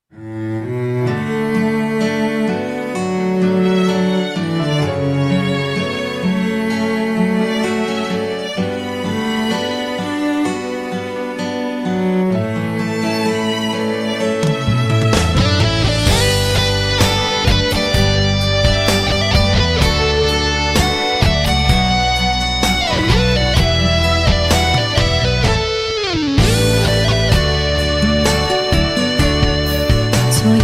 昨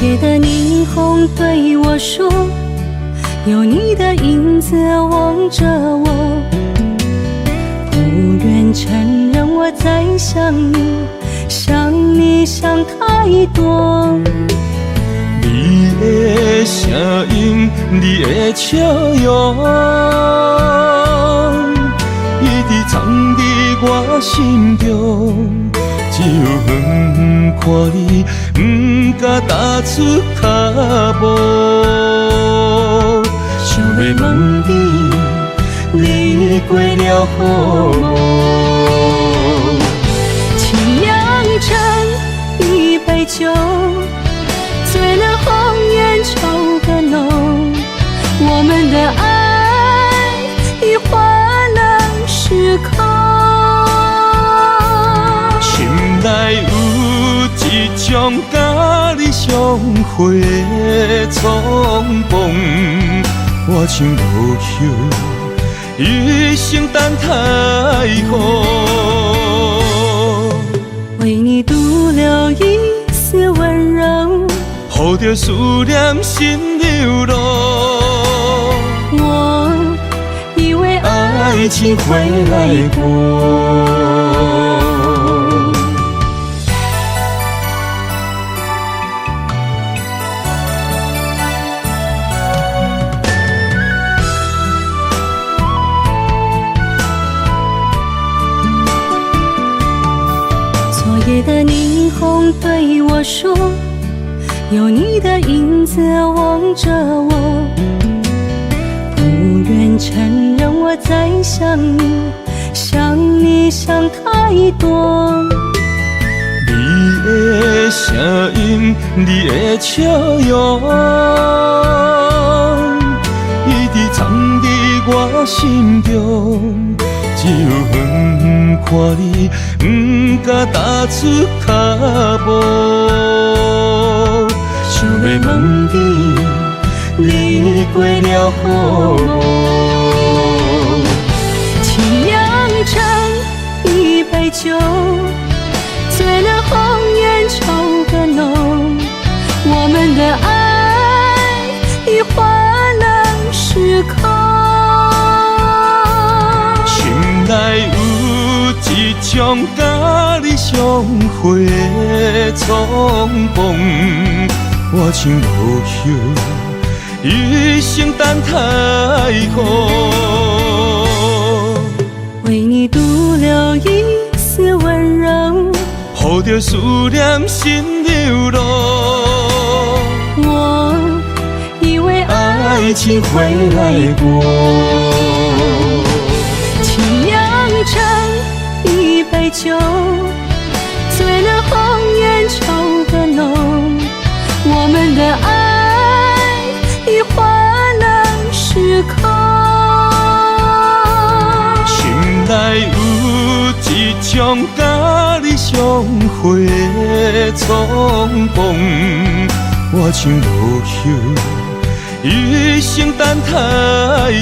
夜的霓虹对我说，有你的影子望着我，不愿承认我在想你，想你想太多。你的声音，你的笑容，一直藏在我心中。只有远看你，不敢踏出脚步。想要问你，你过了好无？沏酿成一杯酒，醉了红颜愁更浓。我们的爱已换了时空。心内有一种甲你相会的冲动，我像落叶，一生等待雨。为你独留一丝温柔，抱着思念心流露。我以为爱情会来过。昨夜的霓虹对我说，有你的影子望着我，不愿承认我在想你，想你想太多。你的声音，你的笑容，一直藏在我心中。只有远看你，不敢踏出脚步。想要问你，你过了好无？沏酿成一杯酒，醉了红颜愁更浓。我们的爱已换了时空。心内有一种甲你相会的冲动，我像落叶，一生等待雨。为你独留一丝温柔，抱着思念心流露。我以为爱情会来过。沏酿成一杯酒，醉了红颜愁更浓。我们的爱已换了时空。心内有一种甲你相会的冲动，我像落叶，一生等待雨。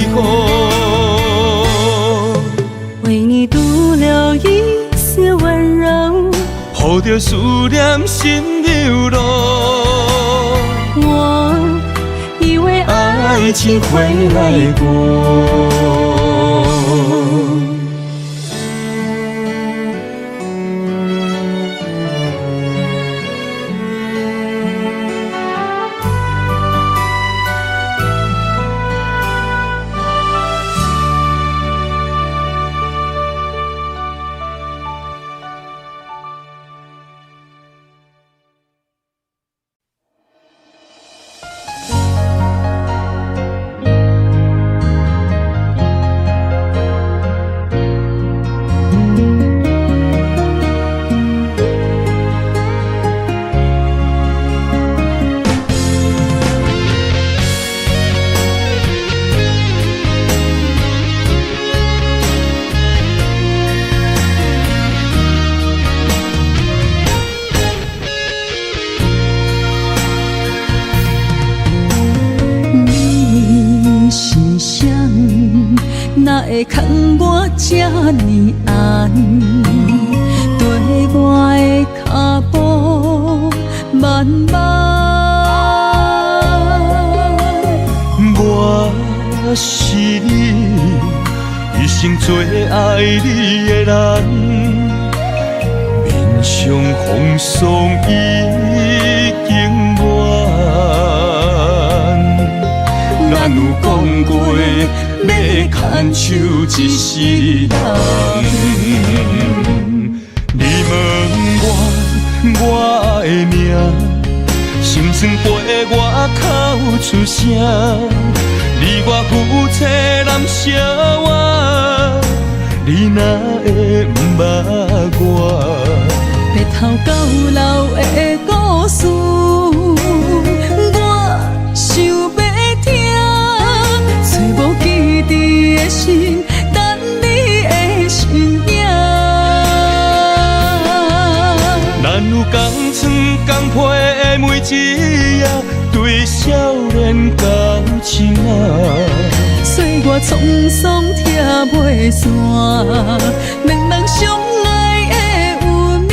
为你独留一丝温柔，抱着思念心流露。我以为爱情会来过。上风霜已经乱，咱有讲过要牵手一世人。你问我的命，心酸陪我口出声。你我夫妻难相活，你哪会不捌我？白头到老的故事，我想要听。找无记忆的心，等你的身影。咱有同床同被的每一夜，对少年交情啊。岁月沧桑拆袂散，两人相爱的有命。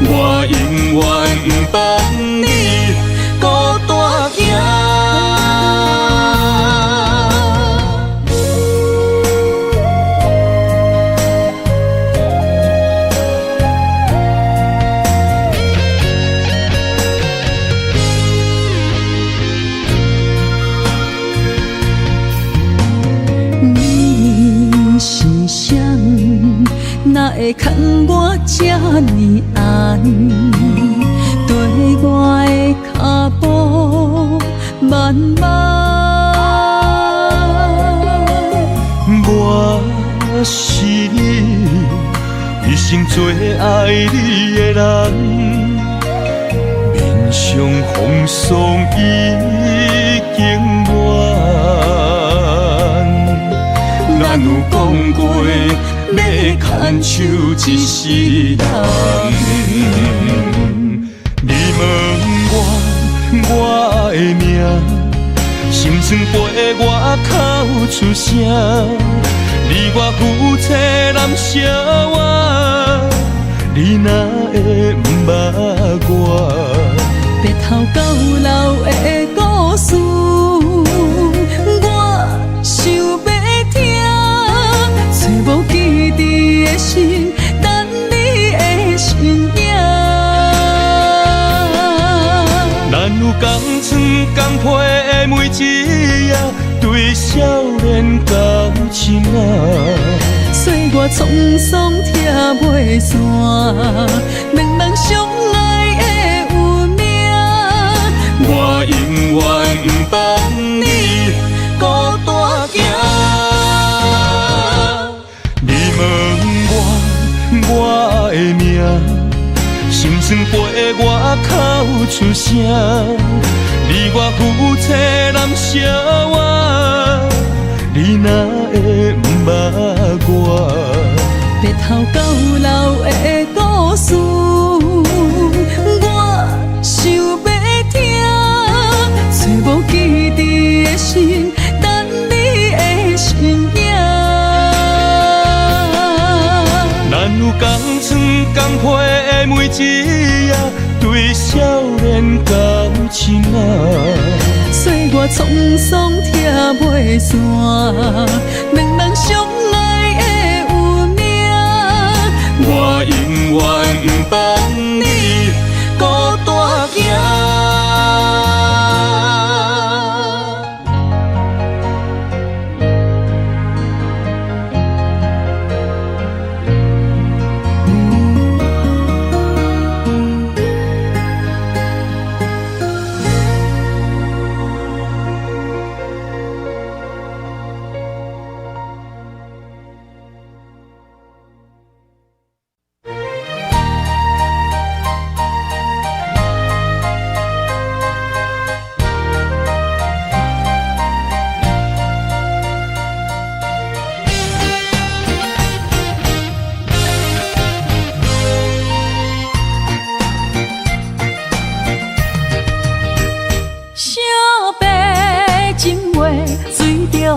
我永远不放你孤单行。哪会牵我这呢暗，对我的脚步慢慢。我是你一生最爱你的人，面上风霜已经乱，咱有讲过要牵手一世人。你问我的命，心酸陪我口出声。你我夫妻难相活，你哪会不捌我？白头到老的故事，我想要听。找无记忆的心，等你的身影。咱有同床同被的每一夜，对少年交情啊。岁月沧桑拆袂散，两人相爱的有命。我永远不放你孤单行。你问我的命，心酸陪我口出声。你我夫妻难相活，你哪会不捌我？白头到老的故事，我想要听。找无记忆的心，等你的身影。咱有同床同被的每一夜，对少年交情啊。岁月沧桑拆袂散，两人相爱的有命。我永远不放你孤单行。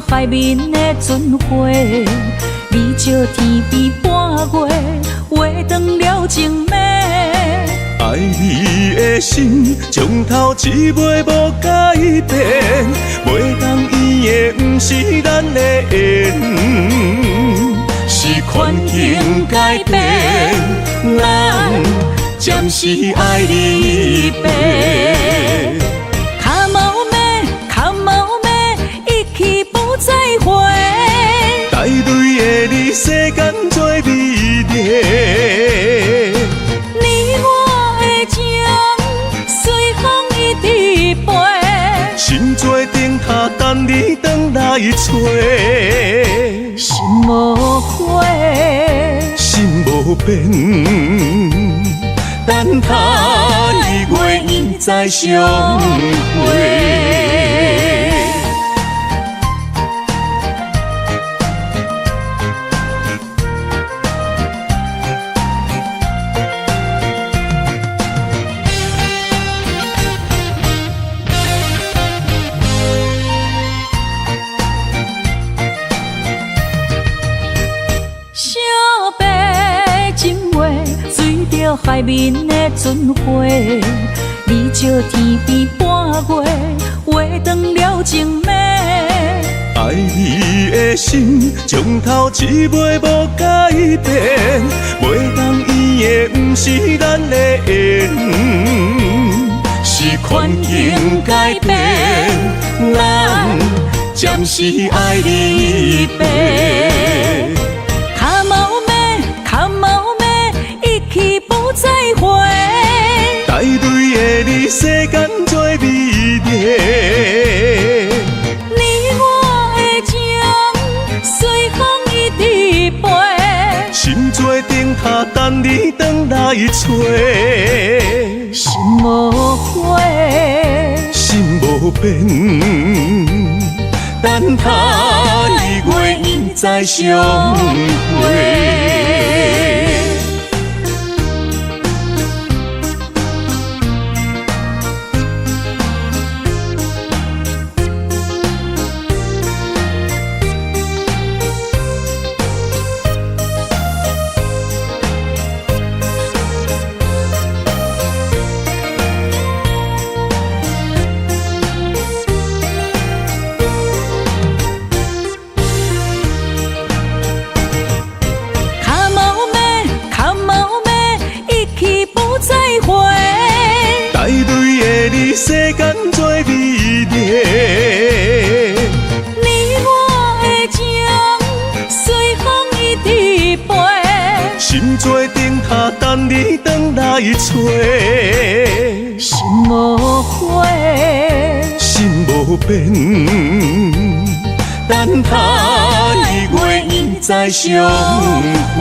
海面的船花，你照天边半月，画断了情暝。爱你的心，从头至尾无改变，袂当圆的不是咱的缘，是环境改变。暂时爱你一杯。卡毛妹，卡毛妹，一去不再回。带对的你，世间做美丽。你我的情，随风一直飞。心做灯塔，等你回来找。心无悔，心无变，等他2月再相会。海面的船花，你照天边半月，画断了情暝。爱你的心，从头至尾无改变，袂当圆的不是咱的缘，是环境改变，咱暂时爱你一杯。卡毛妹，卡毛妹，一去不再回。带对的你，世间做美丽。你我的情，随风一直飞。心做灯塔，等你回来找。心无悔，心无变，等他2月再相会。世间做美丽，你我的情，随风一直飞。心做灯塔，等你回来找。心无悔，心无变，等他2月再相会。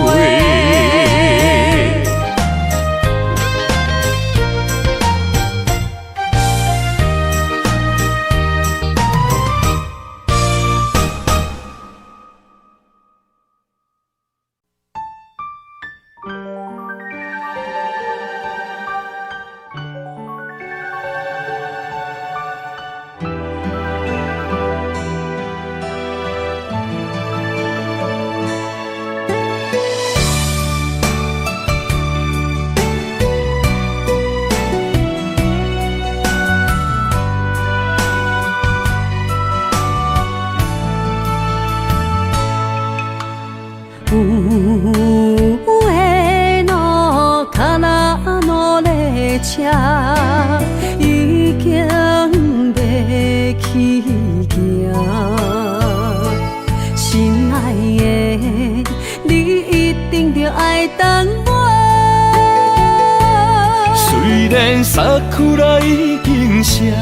上の空の列車已經要起行，心愛的你一定要愛等我。雖然桜已經謝，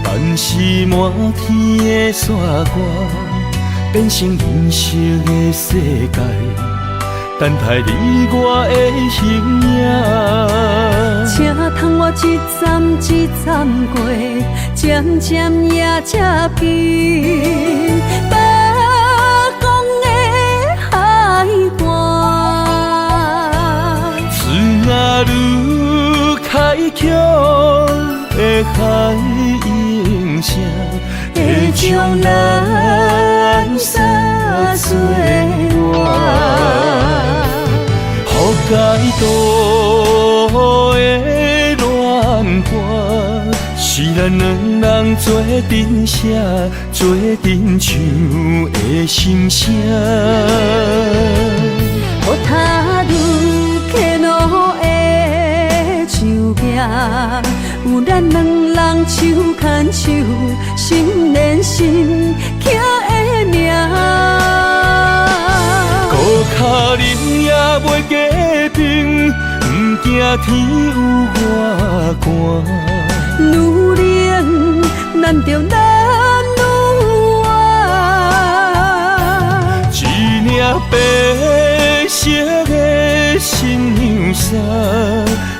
但是滿天的雪花變成人生的世界，等待你我的形影。請通我一站一站過，漸漸也接近北方的海岸。自那愈開闕的海音聲，會將咱紗做愛。予解渡的戀歌，是咱兩人做陣寫，做陣唱的心聲。小樽の的有咱两人手牵手，心连心，刻的名。孤脚忍也袂加冰，不惊天有外寒。女人难着难女啊，一领白色的新娘衫，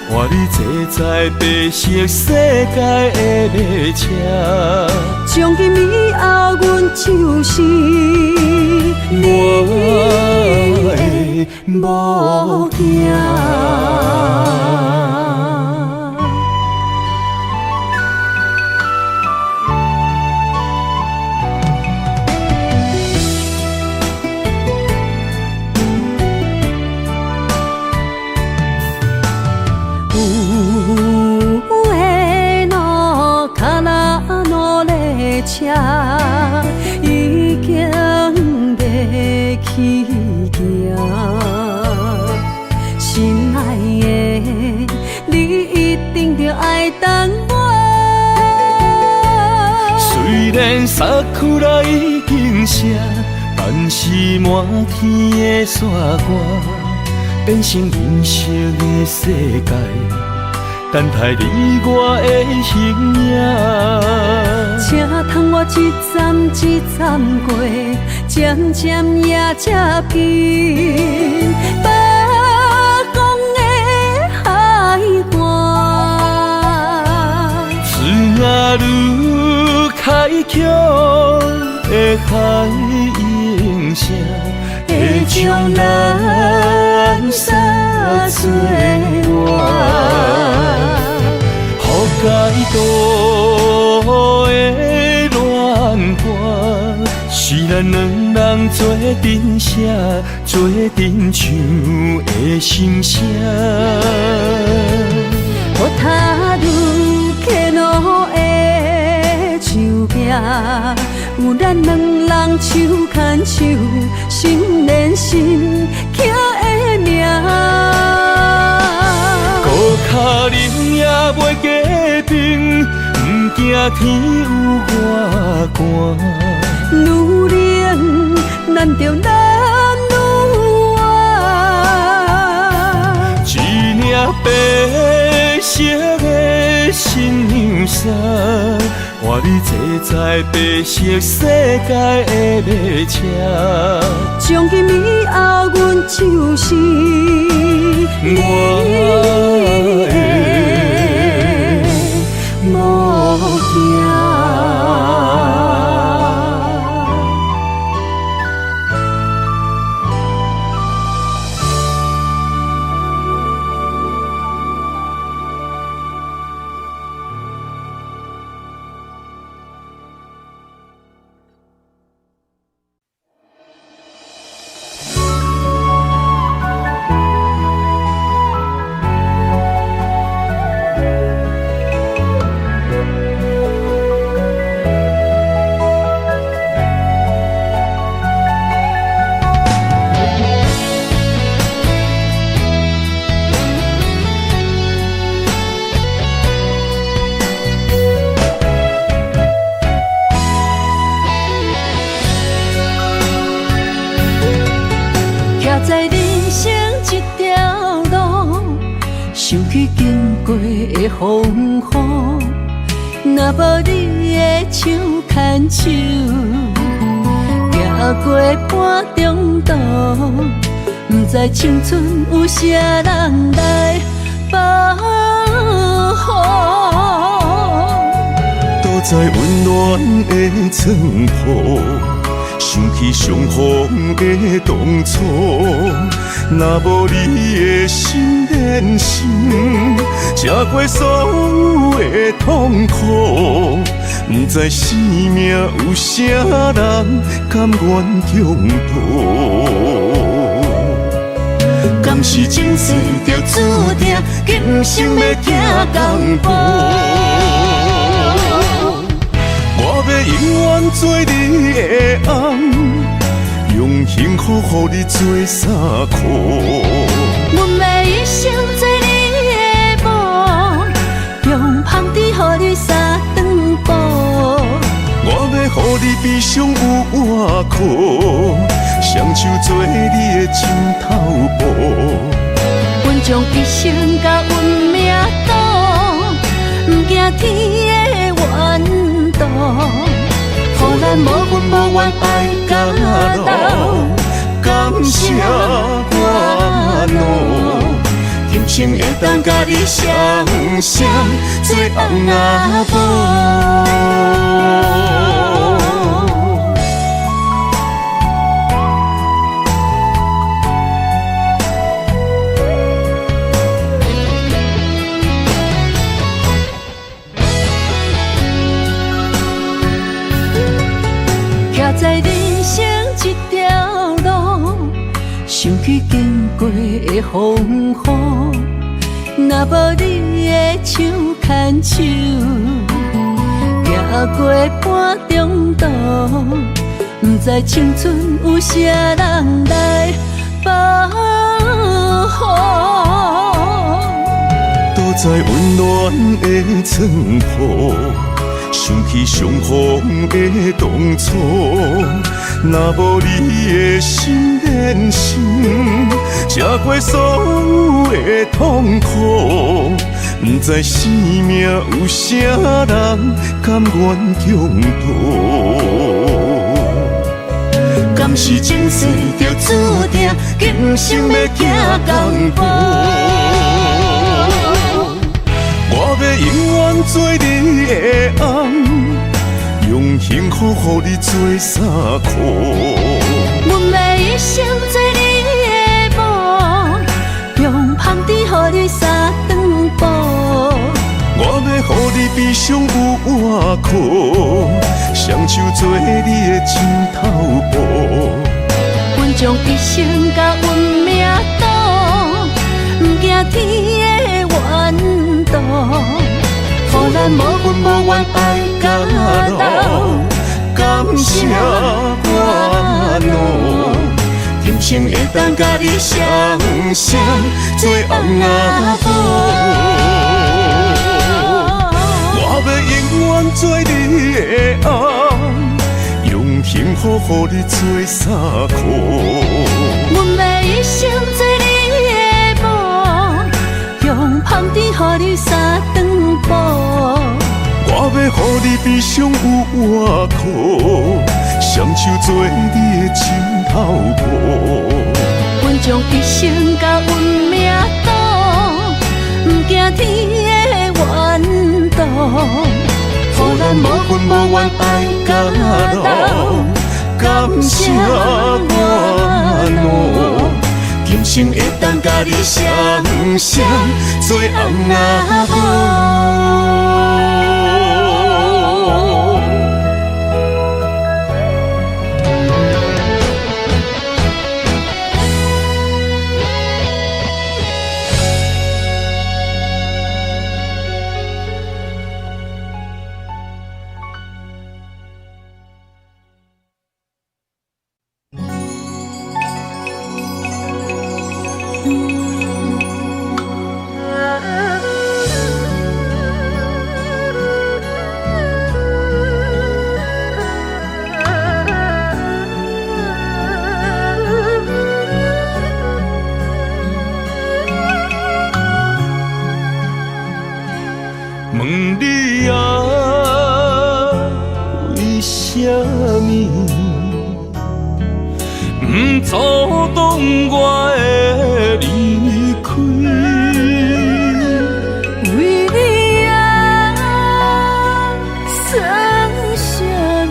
换你坐在白色世界的马车。从今以后，阮就是你的某囝。车已经要起行，心爱的，你一定着爱等我。虽然衫裤内已经湿，但是满天的雪花变成银色的世界，等待你我的形影。请通我一站一站过，渐渐也这边北港的海岸。自那愈开口的海音声，会将咱撒做我。予解渡的乱花，是咱两人做阵写，做阵唱的心声。我踏入克路的树壁，有咱两人手牵手，心连心，刻的名。孤脚忍也袂加冰，不惊天有外寒。女人难着难女啊，一领白色的新娘衫，换你坐在白色世界的马车。从今以后，阮就是你的某囝。在人生这条路，想起经过的风雨，若无你的手牵手，行过半中途，不知青春有啥人来保护。躲在温暖的床铺，想起相逢的当初，若无你的心连心，吃过所有的痛苦，不知生命有啥人甘愿共度。敢是前世就注定，今生要行同步。我要永远做你的翁，用幸福予你做衫裤。阮要一生做你的某，苦，双手做你的枕头布。阮将一生甲运命赌，不惊天的怨妒，予咱无份无怨爱甲老，感谢我努。今生会当甲你双双做翁仔某。徛在人生这条路，想起经过的风雨，若无你的手牵手，行过半中途，不知青春有啥人来保护。躲在温暖的床铺，想起相逢的当初，若无你的心连心，吃过所有的痛苦，不知生命有啥人甘愿共度。敢是前世就注定，今生要行同步。我要永远做你的翁，用幸福予你做衫裤。阮要一生做你的某，用香甜予你三顿补。我要予你悲伤有我苦，双手做你的枕头布。阮将一生甲运命赌，不惊天的怨妒，予咱无份无怨爱甲老，感谢我努。今生会当甲你双双做翁仔某。我要永远做你的翁，用幸福予你做衫裤。阮要一生做你的某，用香甜予你三顿补。我要予你悲伤有我苦，双手做你的枕头布。阮将一生甲运命赌，不惊天的怨妒，予咱无份无怨爱甲老，感谢我努。今生会当甲你双双做翁仔某。问你啊，为什么不阻挡我的离开？为你啊，算什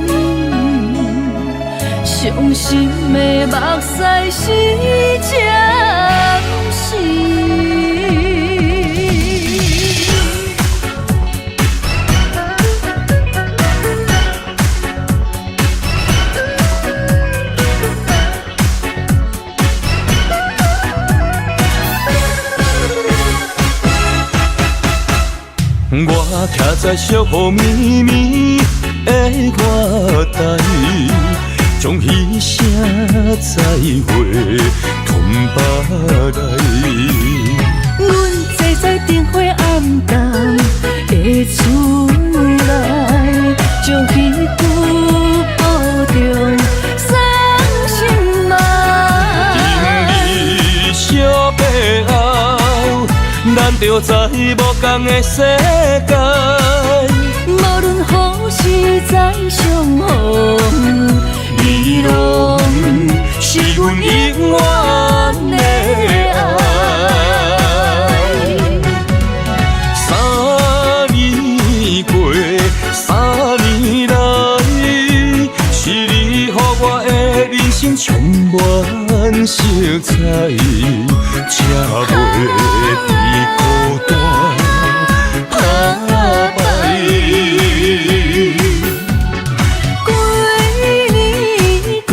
么？伤心的目屎是暂时。我徛在寂雨绵绵的月台，将彼声再会吞巴来。阮坐在灯火暗淡的厝内，将彼句保重。着在无同的世界。无论何时再相逢，你拢是阮永远的爱。3年过，3年来，是你予我的人生充满色彩，才袂伫孤单打败。几年过，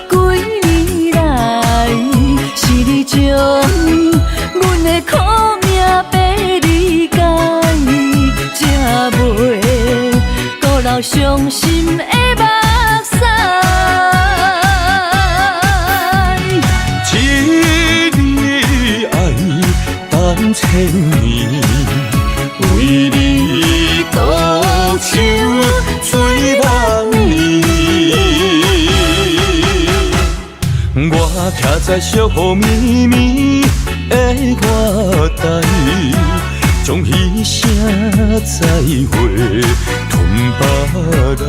几年来，是你将阮的苦命白理解，才袂孤留伤心的目屎。一你爱等千年，为你独手吹万年。我徛在寂迷迷的月台，将彼声再会吞巴来。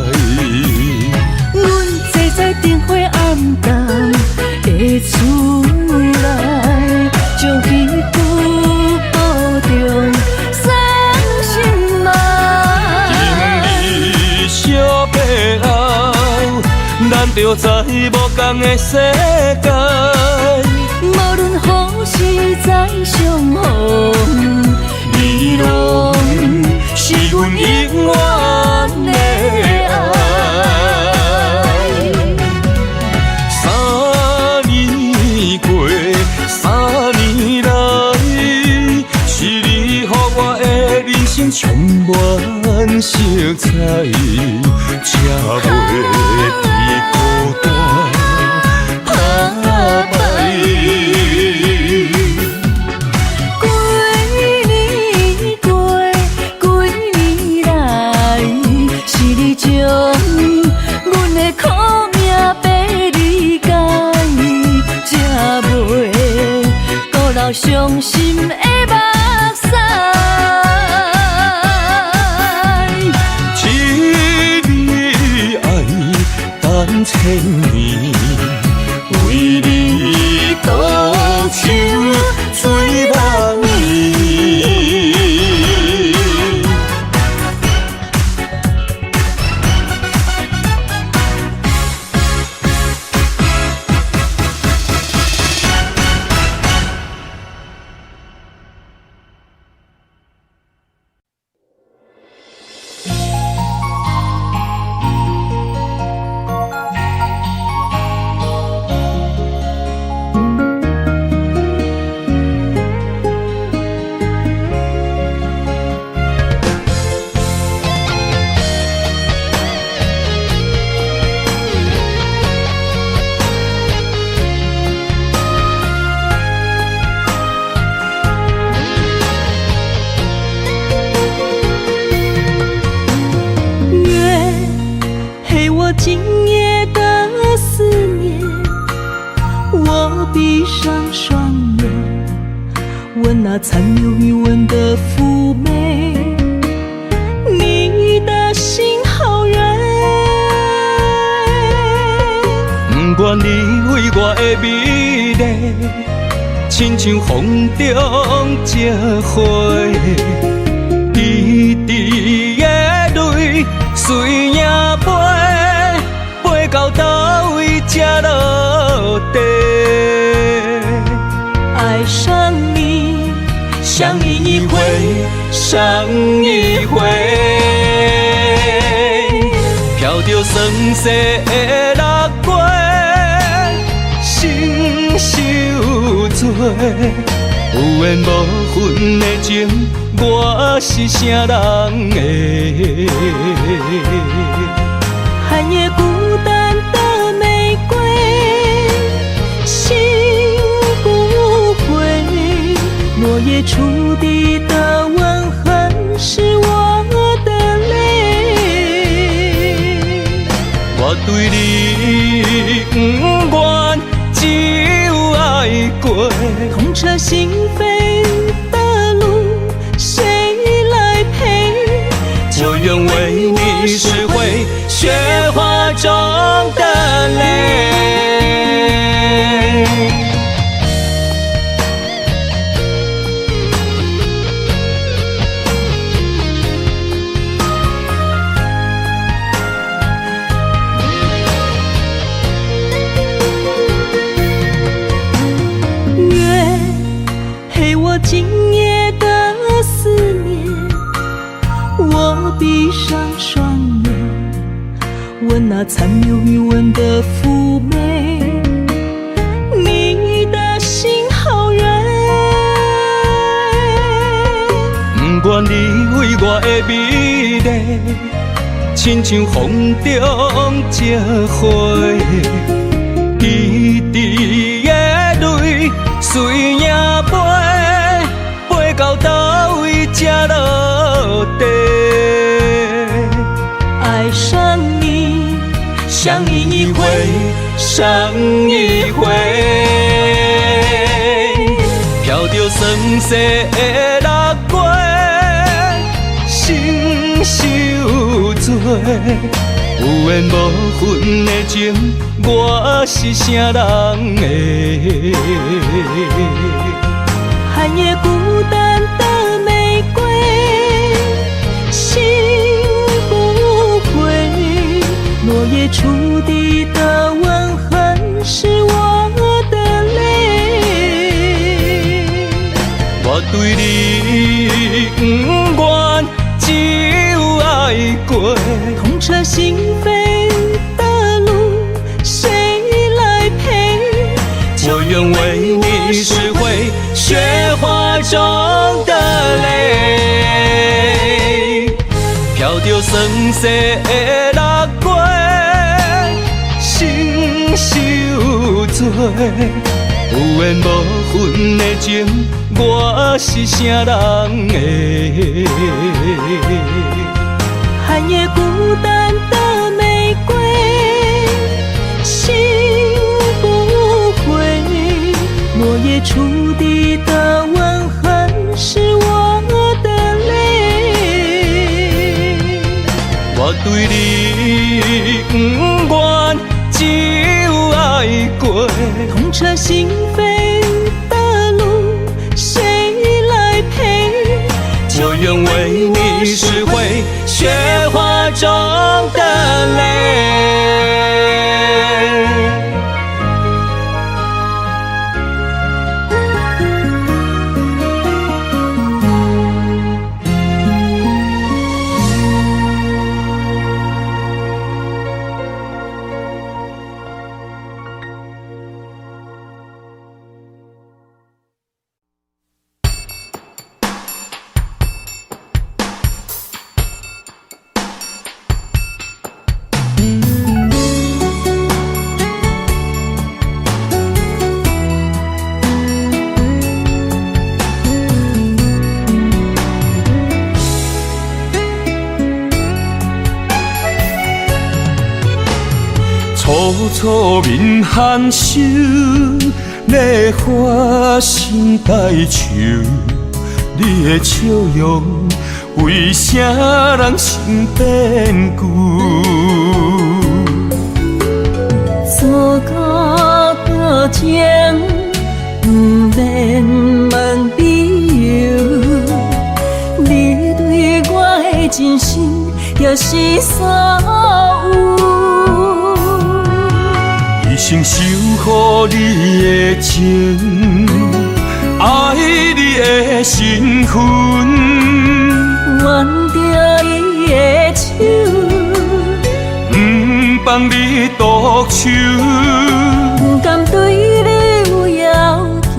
阮坐在灯火暗淡的厝内，将彼句保重送心爱。今日惜白后，咱着在无同的世界。无论何时再相逢，你拢是阮永远的爱。3年过，3年来，是你予我的人生充满色彩，才袂伫孤单打败。几年过，几年来，是你将阮的苦命白理解，才袂孤留伤心的目屎。一你爱等千年，为你独手吹万年。月陪我今夜的思念，我闭上双眼，闻那残留余温的妩媚，你的心好远。不愿你为我的美丽，亲像风中一花，滴滴的泪随影飞，飞到倒位才落地。爱上你，相依一回，伤一回，飘着酸涩的落月，心受罪。有缘无分的情，我是啥人的？寒夜孤单的玫瑰，心不悔。落叶触地的吻痕，是我的泪。我对你不愿，只有爱过。痛彻心扉的路，陪我今夜的思念。我闭上双眼，闻那残留余温的妩媚，你的心好远。不愿理会我的美丽，亲像风中一花，滴滴的泪随影飞，飞到倒位才落地。爱上你，想你一回，伤一回，飘着酸涩的六月，心受罪。有缘无分的情，我是啥人的？寒夜孤单的玫瑰，心不悔。落叶触地的吻痕，是我的泪。我对你不愿，只有爱过。痛彻心扉的路，谁来陪？我愿为你拾回雪花中的泪，飘着酸涩的六月，心受罪。有缘无分的情，我是啥人的？寒夜孤单的玫瑰，心不悔。落叶触地的吻痕，是我的泪。我对你不愿，只有爱过。痛彻心扉的路，谁来陪？我愿为你拾回雪花中的泪。楚楚面含羞，咧花心带愁。你的笑容，为啥人心变旧？做到多情，不免问理由。你对我的真心，就是所有。一生守护你的情，爱你的身份，挽着伊的手，不放你独守，不甘对你有要求，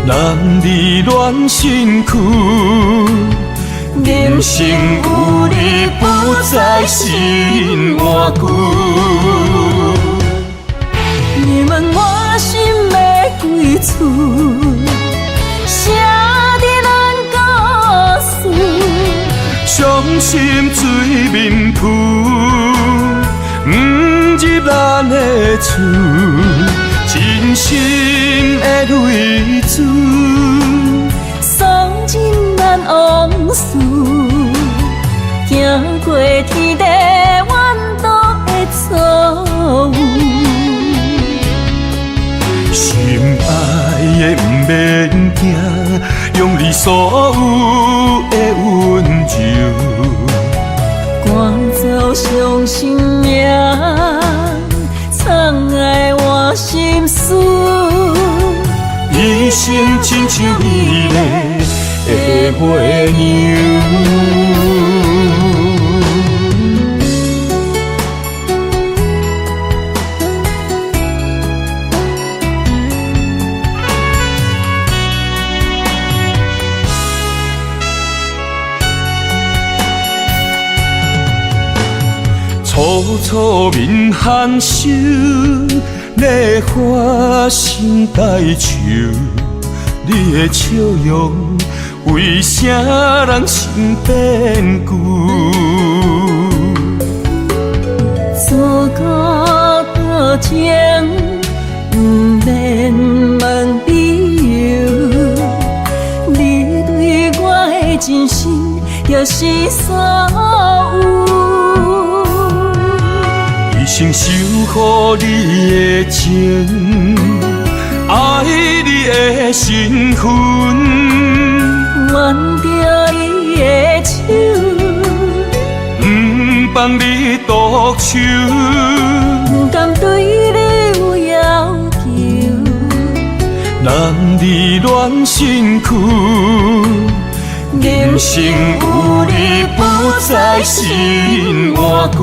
男儿恋身躯，人生有你不再心换旧。你问我心要归厝，写伫咱故事。伤心水面浮，不入咱的厝，真心的泪珠，送进咱往事，行过天地怨妒的错误。心爱的不免惊，用你所有的温柔，赶走伤心命，藏爱我心事。一生亲像美丽的花娘。楚楚面含羞，咧花心带愁。你的笑容，为啥人心变旧？做到多情，不免问理由。你对我的真心，就是所有。一生守护你的情，爱你的身份，挽着伊的手，不放你独守，不甘对你有要求，男儿恋身躯。人生有你不再心换旧。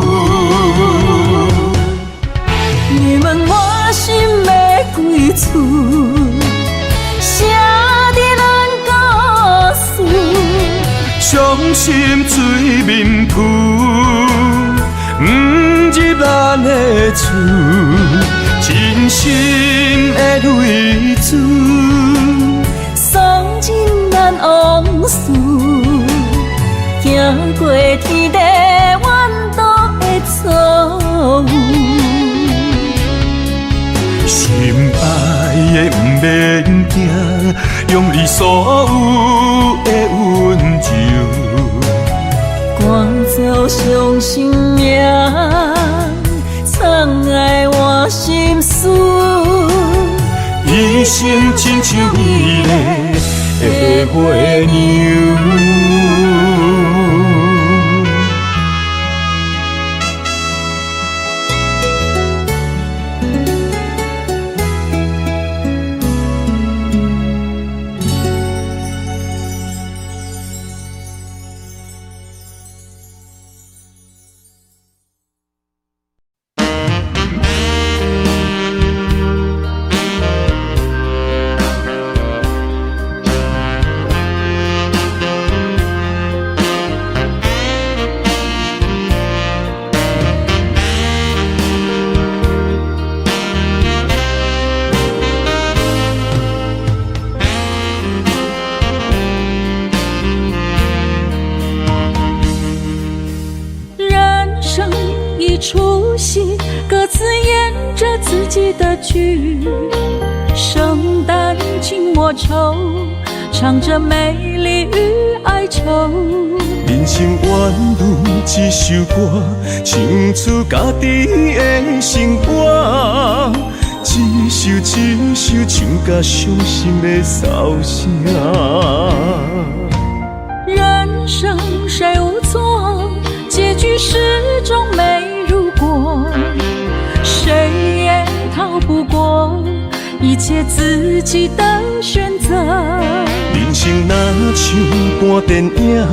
你问我心要归厝，写伫咱故事，伤心水面浮，不入咱的厝，真心的泪珠。送尽咱往事，行过天地怨毒的错误。心爱的不免惊，用你所有的温柔，赶走伤心命，藏爱我心事。一生亲像美丽的花娘。出戏，各自演着自己的剧。生旦净末丑，唱着美丽与哀愁。人生原如一首歌，唱出家己的生活。一首一首唱甲伤心的骚声。人生谁无错，结局始终没如果，谁也逃不过一切自己的选择。人生若像半电影，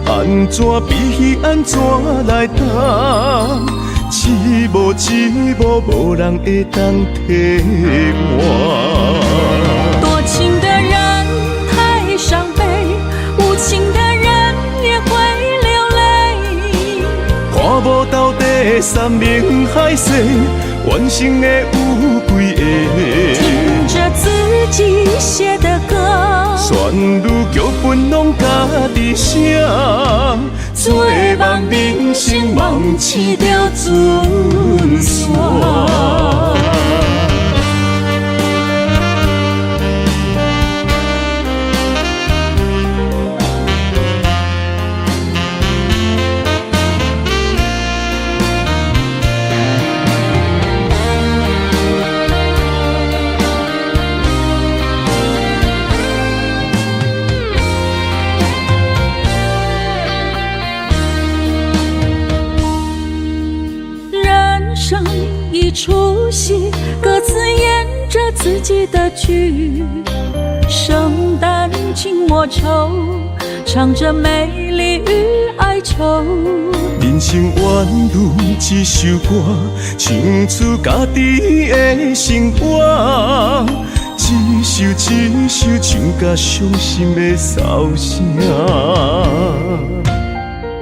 安怎比戏安怎来打？一幕一幕，无人会当替换。多情的人太伤悲，无情的人也会流泪。看无到底山明海誓，完成的有几个？听着自己写的歌，旋律剧本拢家己写，做梦人生梦醒着准线。一出戏，自己的剧，圣诞静默愁，唱着美丽与哀愁。人生宛如一首歌，唱出家己的生活。一首一首唱甲伤心的骚声。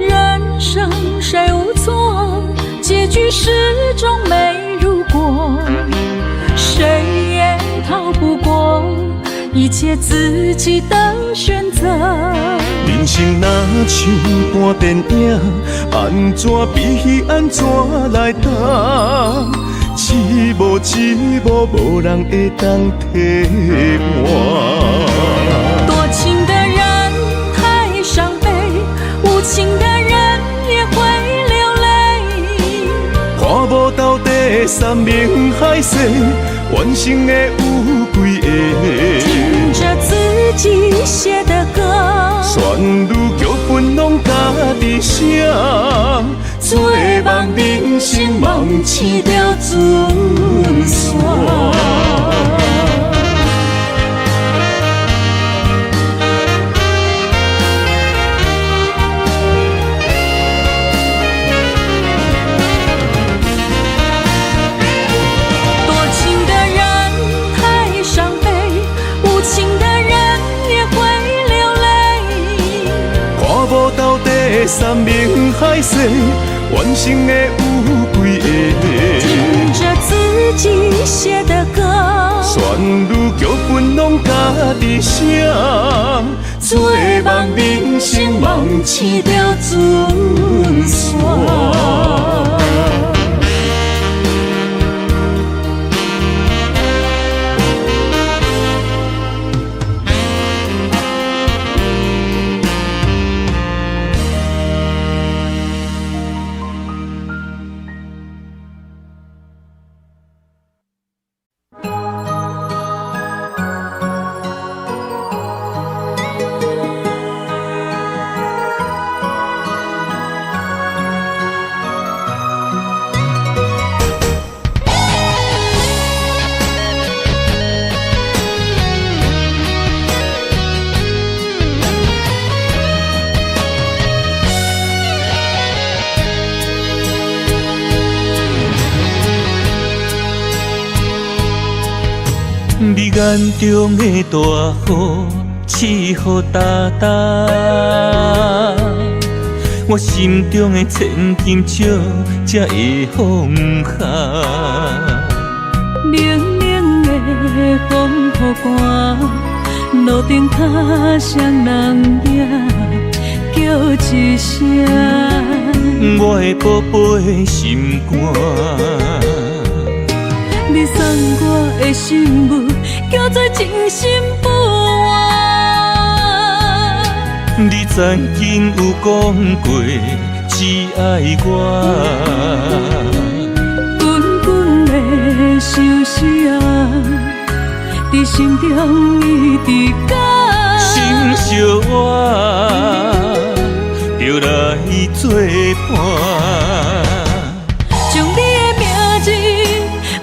人生谁无错，结局始终没如果，谁也逃不过一切自己的选择。人生若像半电影，安怎比戏安怎来打？一幕一幕，无人会当替换。多情的人太伤悲，无情的人也会流泪。看无到底山盟海誓，完成的有几个？听着自己写的歌，旋律剧本拢家己写，做梦人生梦醒着准线。山盟海誓，完成的有几个？听着自己写的歌，旋律剧本拢家己写，做梦人生梦醒着准线。你眼中的大雨，刺雨哒哒，我心中的千金石才会放下。冷冷的风雨寒，路顶脚双人影，叫一声，我的宝贝心肝。你送我的信物，叫做真心不换。你曾经有讲过只爱我，滚滚的相思啊，在心中一直讲。心相我，就来作伴。将你的名字，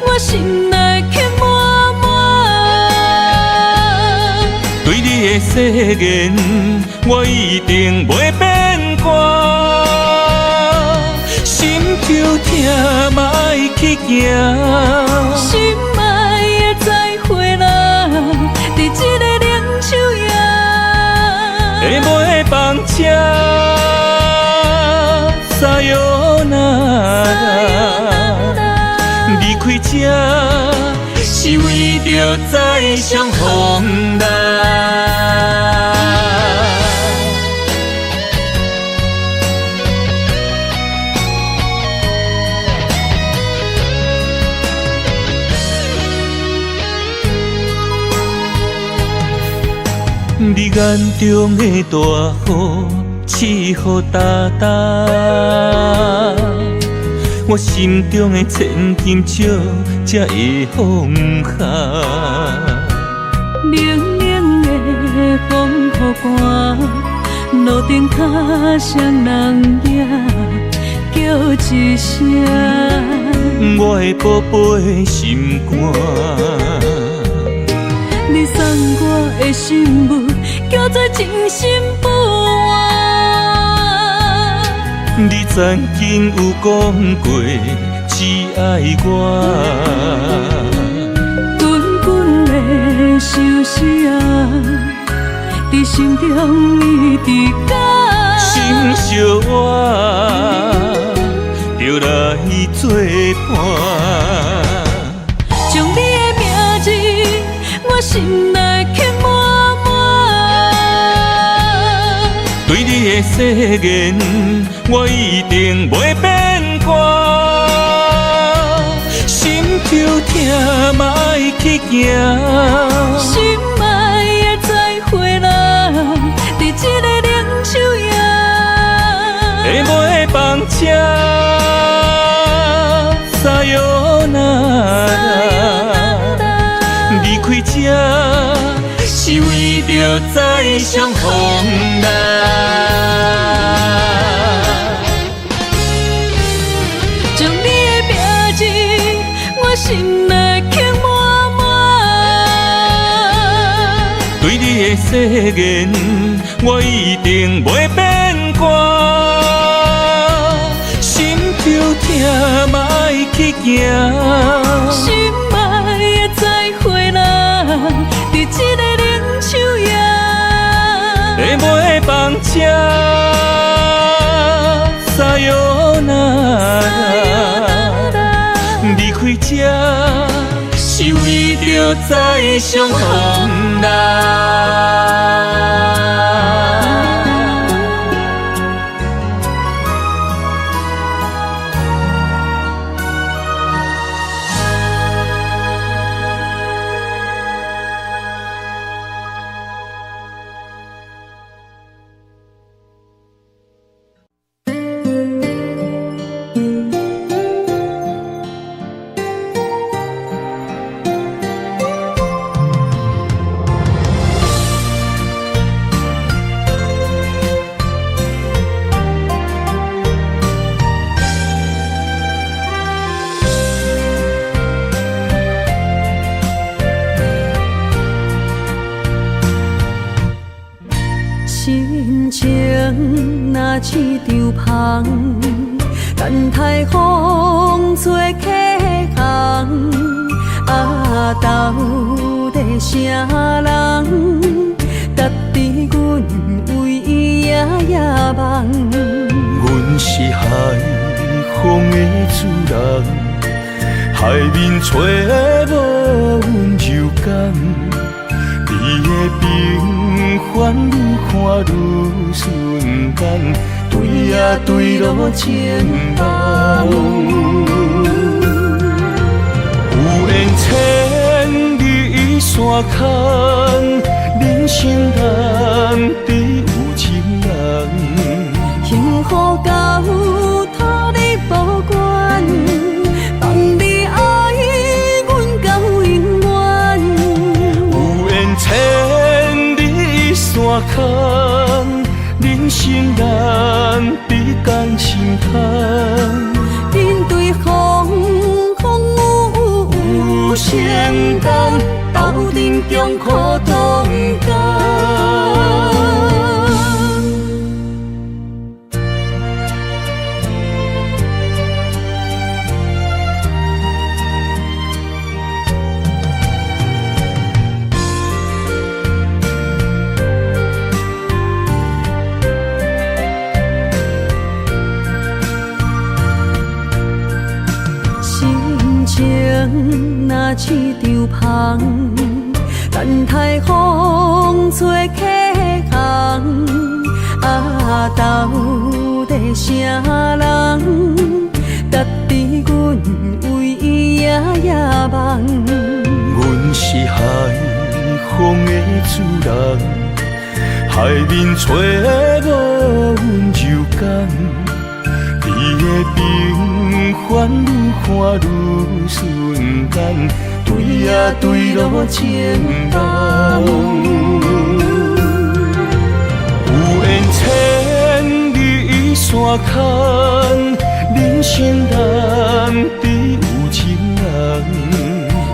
我心内刻满满。对你的誓言，我一定袂变卦。心就痛嘛爱去行，心爱的再会啦，在这个冷秋夜，会买房车，撒哟那拉，离开这是为着再相逢啦。你眼中的大雨，刺雨哒哒，我心中的千金石才会放下。冷冷的风雨寒，路顶脚双人影，叫一声，我的宝贝心肝。你送我的信物，叫做真心不换。你曾经有讲过只爱我，滚滚的相思啊，伫心中一直甲心相换，就来作伴。将你的名字，我心内刻满满。对你的誓言，我一定袂变卦。心就痛嘛爱去行，心爱的再会啦，伫这个冷秋夜，会袂放车，撒哟那拉，离开这是为着再相逢啦。将你的名字，我心内刻满满。对你的誓言，我一定袂变卦。心就痛嘛爱去行，心爱的再会啦，伫这个冷秋夜，会袂放车，撒哟那拉，离开这是为着再相逢啦。心情若一场风，等待风吹客行。啊，到底啥人值得阮为伊夜夜梦？阮是海风的主人，海面吹无阮柔感，你的平凡愈看愈顺眼，对啊对路前梦。有缘千里山空，人生难得有情人。幸福到托你保管，放你爱阮到永远。有缘千里山空，人生难得共心通。面对风有承担，斗阵中苦同甘。若一场风，等待风吹客行。啊，到底啥人值得阮为伊夜夜梦？阮是海风的主人，海面吹无阮柔感，你的平凡愈看愈顺眼，对啊对路前梦。有缘千里山空，人生难得有情人。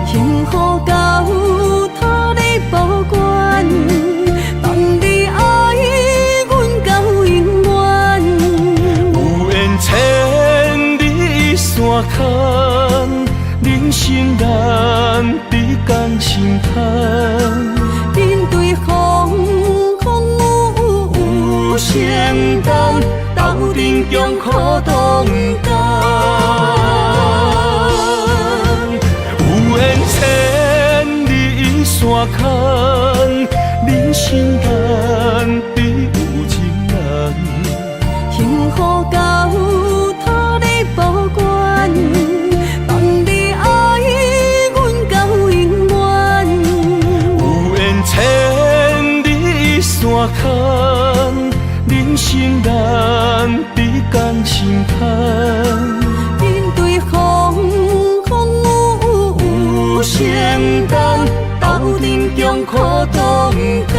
幸福到托你保心盼，面对风有承担，斗阵中苦同担。有缘千里山坎，人生难比有情难。幸福到土地保管，放你爱阮到永远。有缘千里山坎，人生难比甘心盼。面对风有承担，斗阵中苦同担。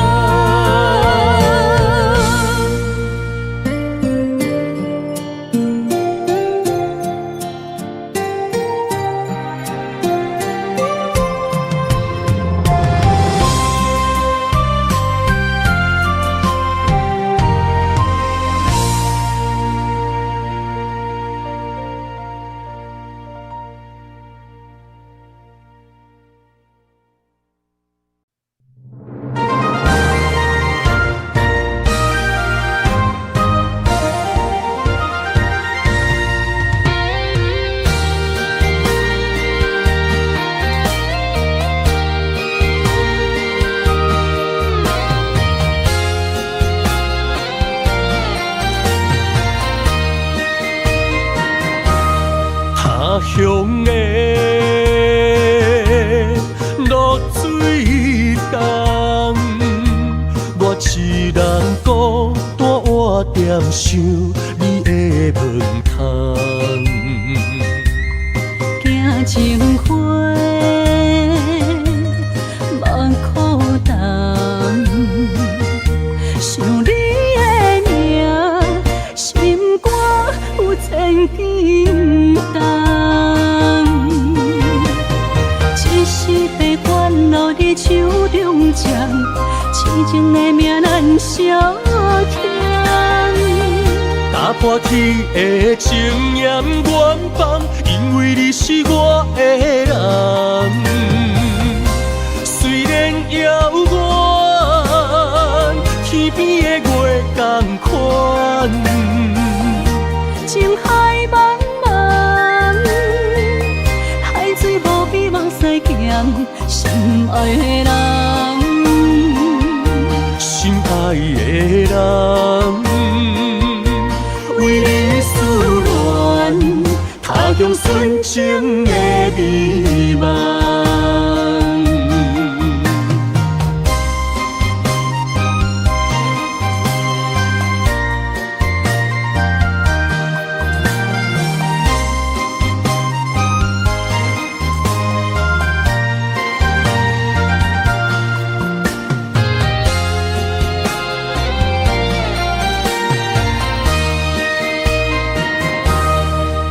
他乡的露水重，我一人孤单活点想你的门窗。行情花望苦重，想你的名，心肝有千斤重。一时被烦恼伫手中掌，痴情的命难消遣。打破天的情念愿放，因为你是我的人。虽然遥远，天边的月同款。情海茫茫，海水无比望西行，心爱的人，心爱的人。为你思恋，他乡纯情的美梦。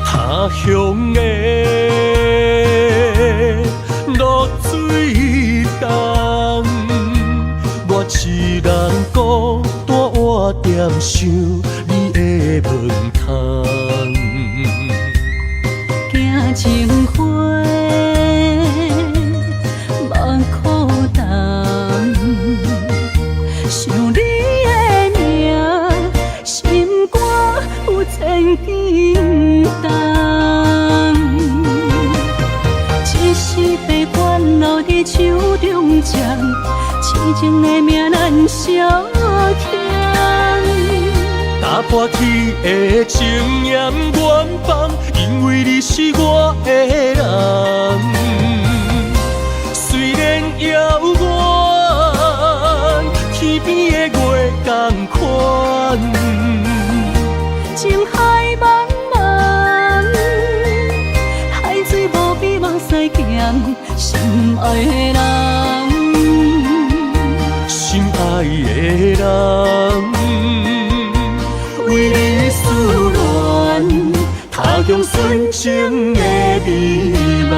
他乡的露水重，我一人孤单活点想你的门窗。行情花望苦重，想你的名，心肝有千斤重。一时被烦恼伫手中掌，痴情的命难消遣。打破天的情念愿放，因为你是我的人。虽然遥远，天边的月同款。情海茫茫，海水无比望西行，心爱的人，心爱的人。为你思恋，他乡纯情的美梦。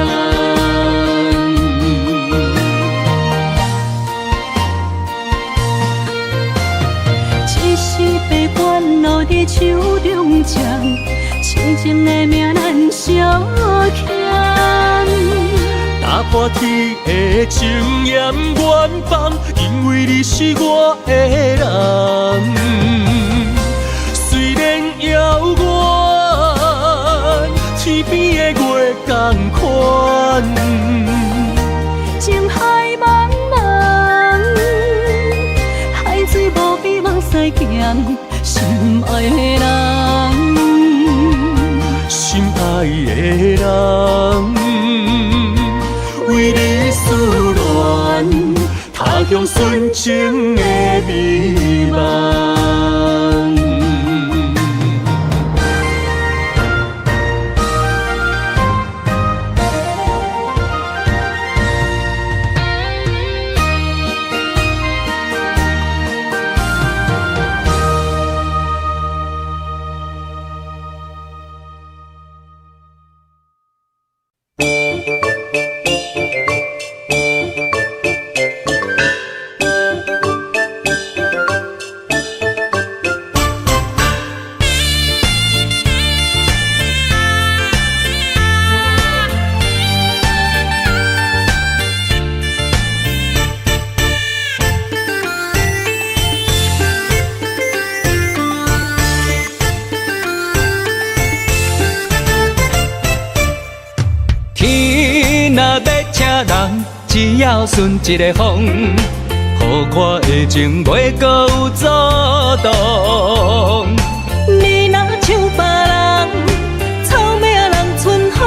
一时被烦恼伫手中掌，痴情的命难消遣。打打破天的情严远放，因为你是我的人。虽然遥远，天边的月同款。情海茫茫，海水无比望西行，心爱的人，心爱的人，为你思恋，他乡纯情的美梦。人只要顺一个风，予我的情袂搁有阻挡。你若像别人，草莓啊人春风，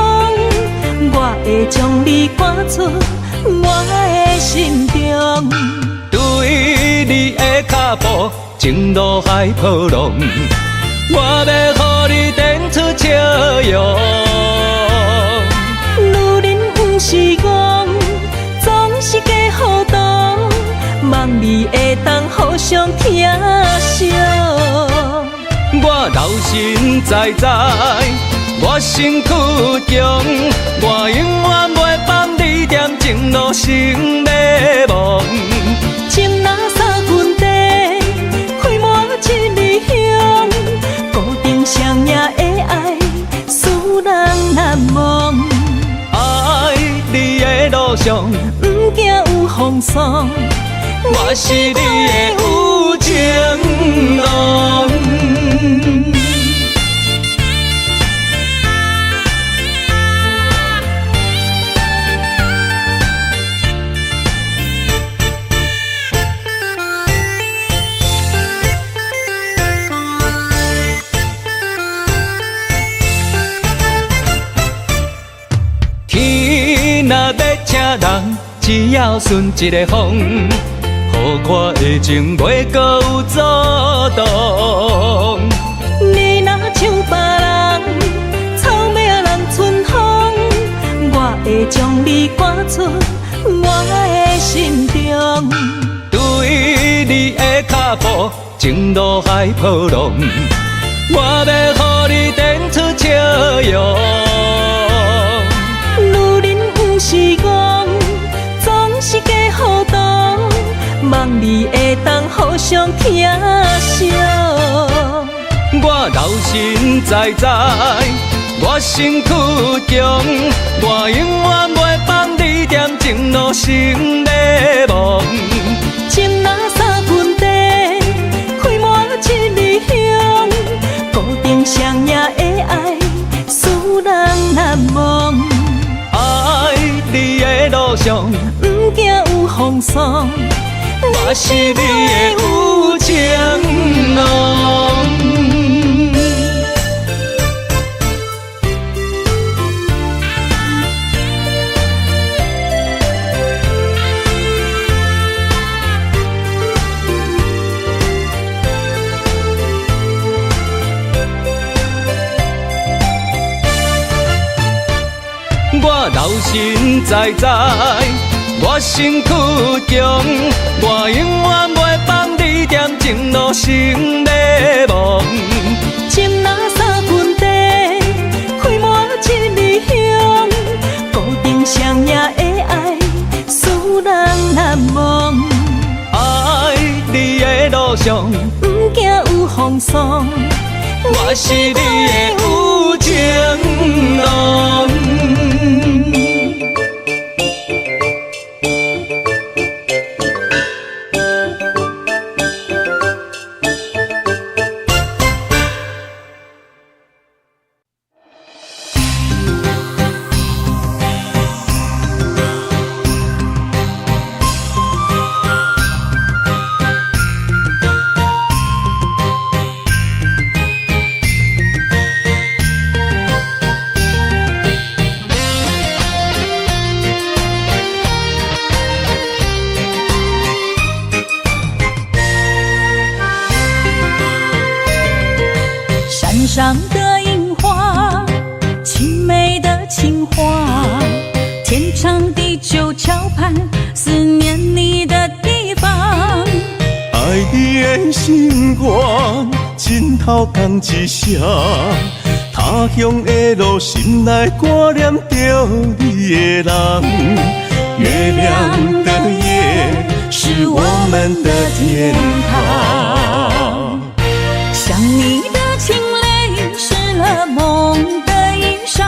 我会将你赶出我的心中。对你的脚步，情路海波浪，我要予你展出笑容。女人不是戆，总是假好动，望你会当互相疼惜。我老实在在，我身躯强，我永远袂放你踮情路成迷梦。情若三分地，开满一里香，固定双夜的爱，使人难忘。爱你的路上，不惊有风霜，我是你的有情郎。天若要请人，只要顺一个风，予我的情袂搁有阻挡。你若像别人，草莓啊人春风，我会将你赶出我的心中。对你的脚步，情路海波浪，我要予你展出笑容。女人不是戆，总是假好动，望你会当互相疼惜。我老实在在，我身躯强，我永远袂放你踮情路成迷梦。情若三分地，开满一里香，固定双夜的爱，使人难忘。爱你的路上，不惊有风霜，我是你的有情郎。我老实在在，我身躯强，我永远袂放你踮情路成迷梦。情若三分地，开满一里香，固定双夜的爱，使人难忘。爱你的路上，不惊有风霜，我是你的有情郎。上的樱花，青梅的情话，天长地久桥畔，思念你的地方。爱你的心愿，枕头共一声。他乡的路，心内挂念着你的人。月亮的夜，是我们的天堂。想你的情泪，湿了梦的衣裳。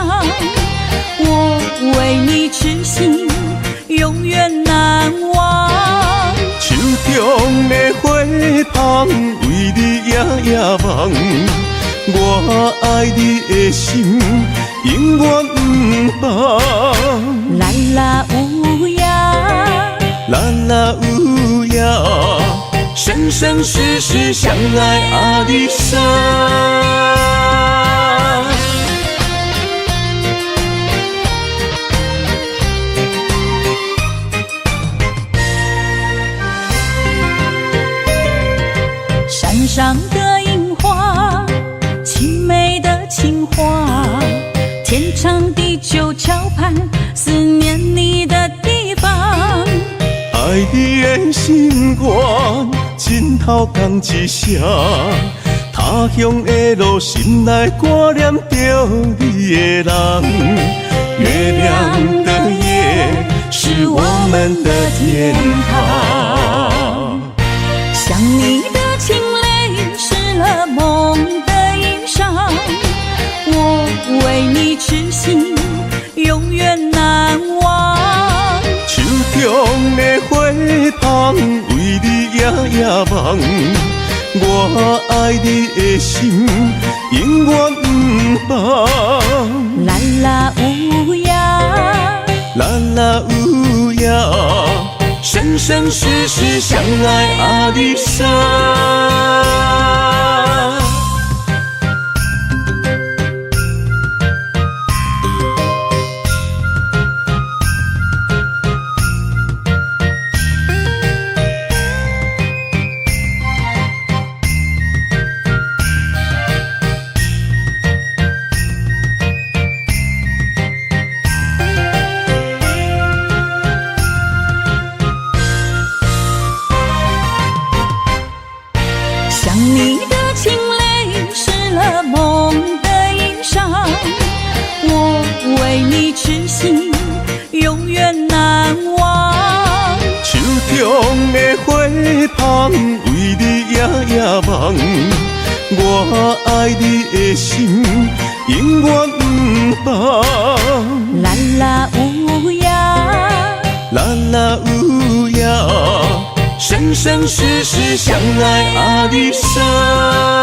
我为你痴心，永远难忘。手中的花香，为你夜夜梦。我爱你的心，永远不放。啦啦乌鸦，啦啦乌鸦，生生世世相爱阿里山。山上的樱花，青梅的情话，天长地久桥畔，思念你的地方。爱你的心愿，枕头共一声。他乡的路，心内挂念着你的人。月亮的夜，是我们的天堂。想你的情泪，湿了梦的衣裳。我为你痴心，永远难忘。手中的花香，为你夜夜梦。我爱你的心，永远不放。啦啦乌鸦，啦啦乌鸦，生生世世相爱阿里山。想你的情泪，湿了梦的衣裳。我为你痴心，永远难忘。手中的花香，为你夜夜梦。我爱你的心，永远不放。啦啦乌鸦，啦啦乌鸦，生生世世相爱阿里山。